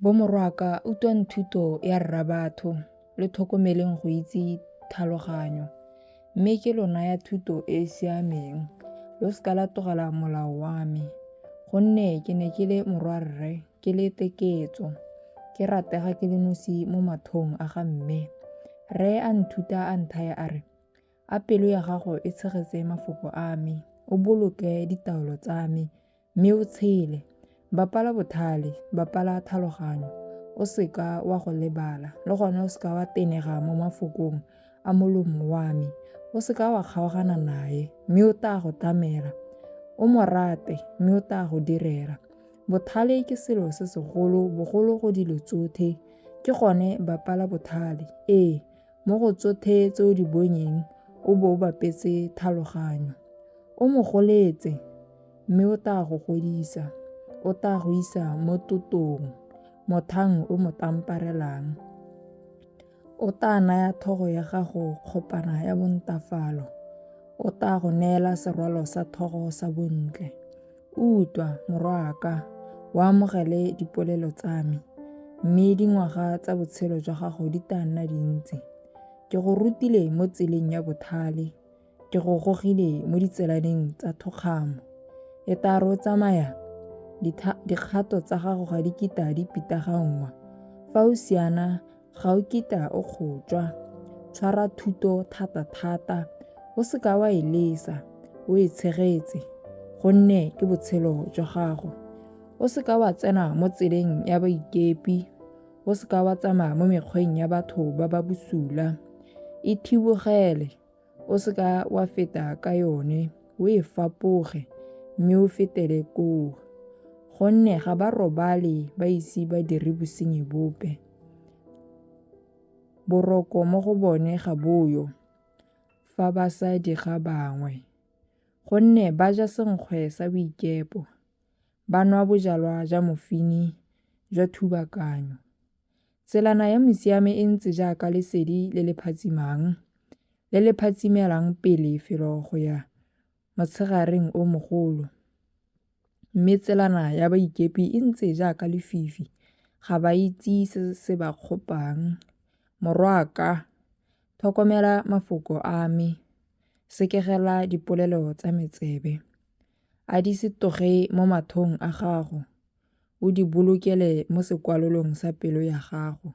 Bomorwaka utlwang thuto ya rra batho le tlhokomeleng go itse tlhaloganyo, mme ke lona ya thuto e e siameng. Lo seka la tlogela molao wa me, gonne ke ne ke le morwarre, ke le teketso, ke ratega ke le nosi mo mathong a ga mme. Rre a nthuta a nthaya a re, a pelo ya gago e tshegetse mafoko a me, o boloke ditaolo tsa me, mme o tshele. Bapala botlhale, bapala tlhaloganyo, o seka wa go lebala, le gone o seka wa tenega mo mafokong a molomo wa me, o seka wa kgaogana naye, mme o tla go tlamela. O mo rate, mme o tla go direla. Botlhale ke selo se segolo, bogolo go dilo tsotlhe, ke gone bapala botlhale. Ee, mo go tsotlhe tse o di bonyeng, o bo o bapetse tlhaloganyo. O mo goletse, mme o tla go godisa. O tla go isa mo totong, mothang o mo tamparelang. O tla naya thogo ya gago kgopana ya bontafalo. O tla go neela serwalo sa thogo sa bontle. Utlwa, morwaka, o amogele dipolelo tsa me, mme dingwaga tsa botshelo jwa gago di tla nna dintsi. Ke go rutile mo tseleng ya botlhale, ke go gogile mo ditselaneng tsa thokgamo. E tla re o tsamaya, dikgato tsa gago ga di kita di pitaganngwa. Fa o siana, ga o kita o kgotswa. Tshwara thuto thata-thata, o seka wa e lesa, o e tshegetse, gonne ke botshelo jwa gago. O seka wa tsena mo tseleng ya baikepi, o seka wa tsamaya mo mekgweng ya batho ba ba bosula. E thibogele, o seka wa feta ka yone, o e fapoge, mme o fetele koo. Gonne ga ba robale ba ise ba dire bosenyi bope. Boroko mo go bone ga boyo, fa ba sa diga bangwe. Gonne ba ja senkgwe sa boikepo, ba nwa bojalwa jwa mofini jwa thubakanyo. Tselana ya mosiame e ntse jaaka lesedi le le phatsimang, le le phatsimelang pele felo go ya motshegareng o mogolo. Mme tselana ya baikepi e ntse jaaka lefifi, ga ba itse se se ba kgopang. Morwaka, tlhokomela mafoko a me, sekegela dipolelo tsa metsebe. A di se tloge mo mathong a gago, o di bolokele mo sekwalolong sa pelo ya gago.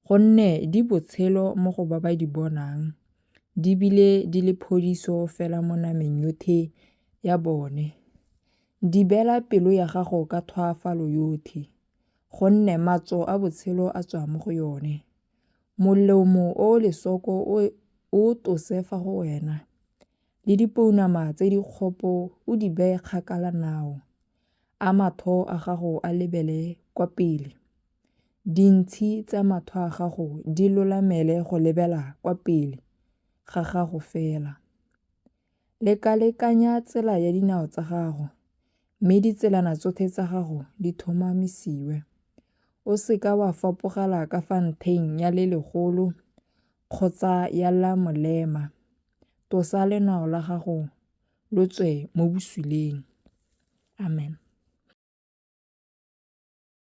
Gonne di botshelo mo go ba ba di bonang, di bile di le phodiso fela mo nameng yotlhe ya bone. Di beela pelo ya gago ka tlhoafalo yotlhe, gonne matso a botshelo a tswa mo go yone. Molomo o lesoko o tlose fa go wena, le dipounama tse di kgopo o di beye kgakala nao. A matho a gago a lebele kwa pele, dintshi tsa matho a gago di lolamele go lebela kwa pele ga gago fela. Lekalekanya tsela ya dinao tsa gago, mme ditselana tsotlhe tsa gago di thomamisiwe. O seka wa fapogela ka fa ntheng ya le legolo kgotsa ya la molema. Tlosa lenao la gago lo tswe mo bosuleng. Amen.